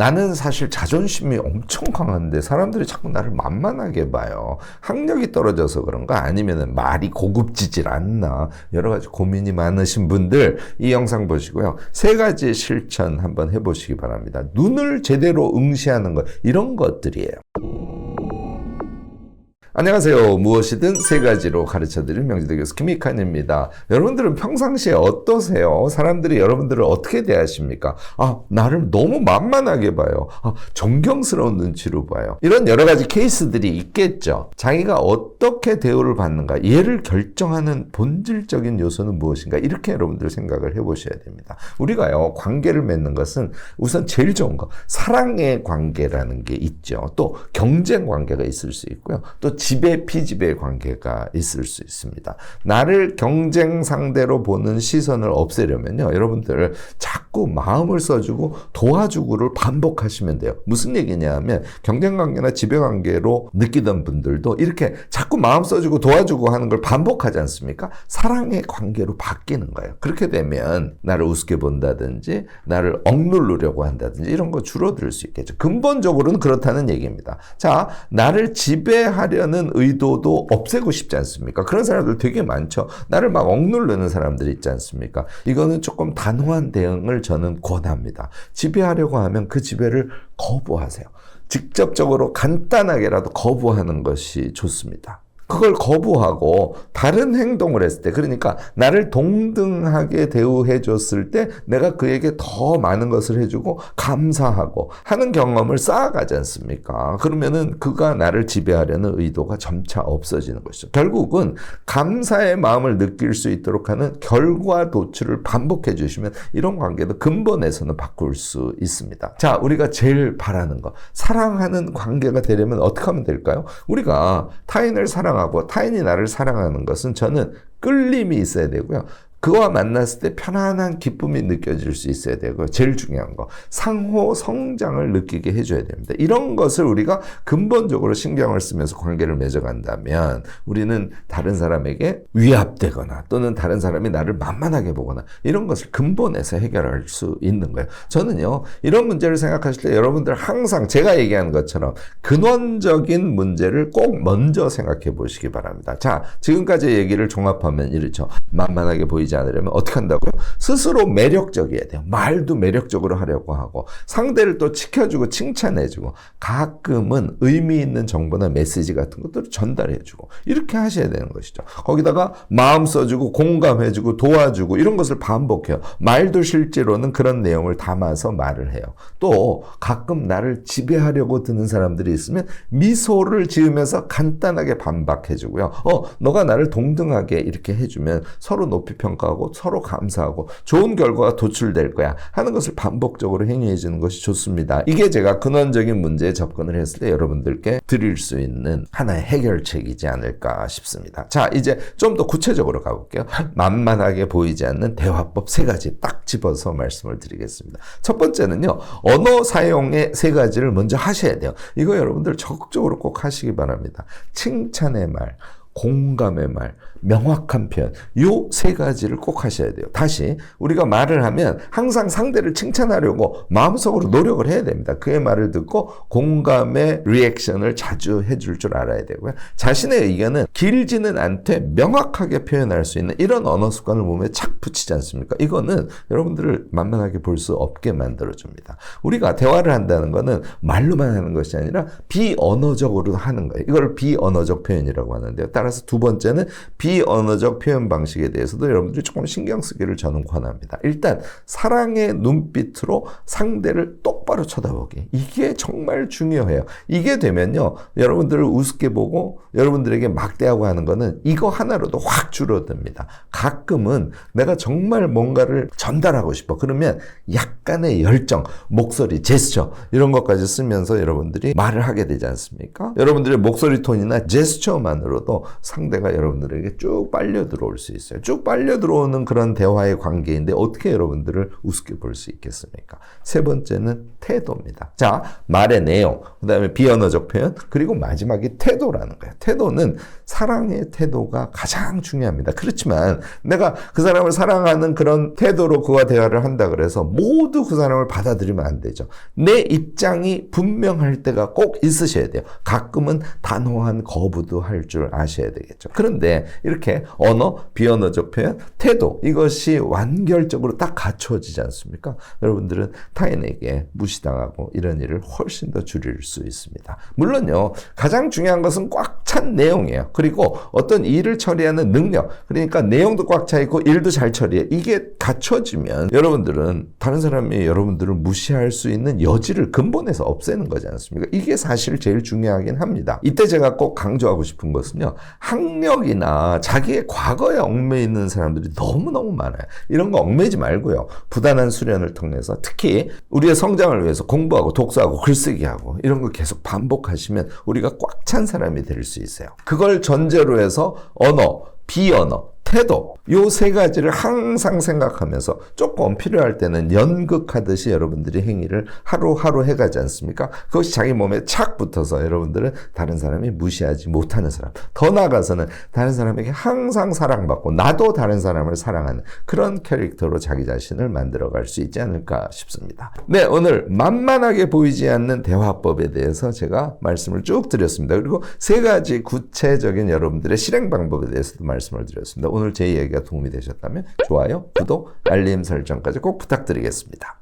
나는 사실 자존심이 엄청 강한데 사람들이 자꾸 나를 만만하게 봐요. 학력이 떨어져서 그런가? 아니면 말이 고급지질 않나? 여러 가지 고민이 많으신 분들 이 영상 보시고요. 3가지 실천 한번 해보시기 바랍니다. 눈을 제대로 응시하는 것, 이런 것들이에요. 안녕하세요. 무엇이든 3가지로 가르쳐드리는 명지대 교수 김익환입니다. 여러분들은 평상시에 어떠세요? 사람들이 여러분들을 어떻게 대하십니까? 나를 너무 만만하게 봐요. 존경스러운 눈치로 봐요. 이런 여러 가지 케이스들이 있겠죠. 자기가 어떻게 대우를 받는가, 얘를 결정하는 본질적인 요소는 무엇인가, 이렇게 여러분들 생각을 해보셔야 됩니다. 우리가요, 관계를 맺는 것은 우선 제일 좋은 거, 사랑의 관계라는 게 있죠. 또 경쟁 관계가 있을 수 있고요. 또 지배 피지배의 관계가 있을 수 있습니다. 나를 경쟁 상대로 보는 시선을 없애려면요, 여러분들 자꾸 마음을 써주고 도와주고를 반복하시면 돼요. 무슨 얘기냐 하면, 경쟁 관계나 지배 관계로 느끼던 분들도 이렇게 자꾸 마음 써주고 도와주고 하는 걸 반복하지 않습니까? 사랑의 관계로 바뀌는 거예요. 그렇게 되면 나를 우습게 본다든지 나를 억누르려고 한다든지 이런 거 줄어들 수 있겠죠. 근본적으로는 그렇다는 얘기입니다. 자, 나를 지배하려는 의도도 없애고 싶지 않습니까? 그런 사람들 되게 많죠. 나를 막 억누르는 사람들이 있지 않습니까? 이거는 조금 단호한 대응을 저는 권합니다. 지배하려고 하면 그 지배를 거부하세요. 직접적으로 간단하게라도 거부하는 것이 좋습니다. 그걸 거부하고 다른 행동을 했을 때, 그러니까 나를 동등하게 대우해 줬을 때 내가 그에게 더 많은 것을 해주고 감사하고 하는 경험을 쌓아가지 않습니까? 그러면은 그가 나를 지배하려는 의도가 점차 없어지는 것이죠. 결국은 감사의 마음을 느낄 수 있도록 하는 결과 도출을 반복해 주시면 이런 관계도 근본에서는 바꿀 수 있습니다. 자, 우리가 제일 바라는 거, 사랑하는 관계가 되려면 어떻게 하면 될까요? 우리가 타인을 사랑하고 타인이 나를 사랑하는 것은 저는 끌림이 있어야 되고요. 그와 만났을 때 편안한 기쁨이 느껴질 수 있어야 되고, 제일 중요한 거, 상호 성장을 느끼게 해줘야 됩니다. 이런 것을 우리가 근본적으로 신경을 쓰면서 관계를 맺어간다면 우리는 다른 사람에게 위압되거나 또는 다른 사람이 나를 만만하게 보거나 이런 것을 근본에서 해결할 수 있는 거예요. 저는요, 이런 문제를 생각하실 때 여러분들 항상 제가 얘기하는 것처럼 근원적인 문제를 꼭 먼저 생각해 보시기 바랍니다. 자, 지금까지 얘기를 종합하면 이렇죠. 만만하게 보이지 않으려면 어떻게 한다고요? 스스로 매력적이어야 돼요. 말도 매력적으로 하려고 하고, 상대를 또 지켜주고 칭찬해주고, 가끔은 의미 있는 정보나 메시지 같은 것들을 전달해주고, 이렇게 하셔야 되는 것이죠. 거기다가 마음 써주고 공감해주고 도와주고 이런 것을 반복해요. 말도 실제로는 그런 내용을 담아서 말을 해요. 또 가끔 나를 지배하려고 드는 사람들이 있으면 미소를 지으면서 간단하게 반박해주고요. 너가 나를 동등하게 이렇게 해주면 서로 높이 평가하고 서로 감사하고 좋은 결과가 도출될 거야 하는 것을 반복적으로 행위해 주는 것이 좋습니다. 이게 제가 근원적인 문제에 접근을 했을 때 여러분들께 드릴 수 있는 하나의 해결책이지 않을까 싶습니다. 자, 이제 좀 더 구체적으로 가볼게요. 만만하게 보이지 않는 대화법 3가지 딱 집어서 말씀을 드리겠습니다. 첫 번째는요, 언어 사용의 3가지를 먼저 하셔야 돼요. 이거 여러분들 적극적으로 꼭 하시기 바랍니다. 칭찬의 말, 공감의 말, 명확한 표현, 요 3가지를 꼭 하셔야 돼요. 다시, 우리가 말을 하면 항상 상대를 칭찬하려고 마음속으로 노력을 해야 됩니다. 그의 말을 듣고 공감의 리액션을 자주 해줄 줄 알아야 되고요. 자신의 의견은 길지는 않되 명확하게 표현할 수 있는 이런 언어 습관을 몸에 착 붙이지 않습니까? 이거는 여러분들을 만만하게 볼 수 없게 만들어줍니다. 우리가 대화를 한다는 거는 말로만 하는 것이 아니라 비언어적으로 하는 거예요. 이걸 비언어적 표현이라고 하는데요. 따라서 두 번째는 비언어적 표현 방식에 대해서도 여러분들이 조금 신경 쓰기를 저는 권합니다. 일단 사랑의 눈빛으로 상대를 똑바로 쳐다보기, 이게 정말 중요해요. 이게 되면요, 여러분들을 우습게 보고 여러분들에게 막대하고 하는 거는 이거 하나로도 확 줄어듭니다. 가끔은 내가 정말 뭔가를 전달하고 싶어, 그러면 약간의 열정, 목소리, 제스처 이런 것까지 쓰면서 여러분들이 말을 하게 되지 않습니까? 여러분들의 목소리 톤이나 제스처만으로도 상대가 여러분들에게 쭉 빨려 들어올 수 있어요. 쭉 빨려 들어오는 그런 대화의 관계인데 어떻게 여러분들을 우습게 볼 수 있겠습니까? 3번째는 태도입니다. 자, 말의 내용, 그 다음에 비언어적 표현, 그리고 마지막이 태도라는 거예요. 태도는 사랑의 태도가 가장 중요합니다. 그렇지만 내가 그 사람을 사랑하는 그런 태도로 그와 대화를 한다 그래서 모두 그 사람을 받아들이면 안 되죠. 내 입장이 분명할 때가 꼭 있으셔야 돼요. 가끔은 단호한 거부도 할 줄 아셔야 되겠죠. 그런데 이렇게 언어, 비언어적 표현, 태도, 이것이 완결적으로 딱 갖추어지지 않습니까? 여러분들은 타인에게 무시당하고 이런 일을 훨씬 더 줄일 수 있습니다. 물론요, 가장 중요한 것은 꽉 찬 내용이에요. 그리고 어떤 일을 처리하는 능력, 그러니까 내용도 꽉 차 있고 일도 잘 처리해. 이게 갖춰지면 여러분들은 다른 사람이 여러분들을 무시할 수 있는 여지를 근본에서 없애는 거지 않습니까? 이게 사실 제일 중요하긴 합니다. 이때 제가 꼭 강조하고 싶은 것은요, 학력이나 자기의 과거에 얽매여 있는 사람들이 너무너무 많아요. 이런 거 얽매이지 말고요, 부단한 수련을 통해서 특히 우리의 성장을 위해서 공부하고 독서하고 글쓰기하고 이런 거 계속 반복하시면 우리가 꽉 찬 사람이 될 수 있어요. 그걸 전제로 해서 언어, 비언어, 태도, 요 세 가지를 항상 생각하면서 조금 필요할 때는 연극하듯이 여러분들이 행위를 하루하루 해가지 않습니까? 그것이 자기 몸에 착 붙어서 여러분들은 다른 사람이 무시하지 못하는 사람, 더 나아가서는 다른 사람에게 항상 사랑받고 나도 다른 사람을 사랑하는 그런 캐릭터로 자기 자신을 만들어갈 수 있지 않을까 싶습니다. 네, 오늘 만만하게 보이지 않는 대화법에 대해서 제가 말씀을 쭉 드렸습니다. 그리고 세 가지 구체적인 여러분들의 실행 방법에 대해서도 말씀을 드렸습니다. 오늘 제 이야기가 도움이 되셨다면 좋아요, 구독, 알림 설정까지 꼭 부탁드리겠습니다.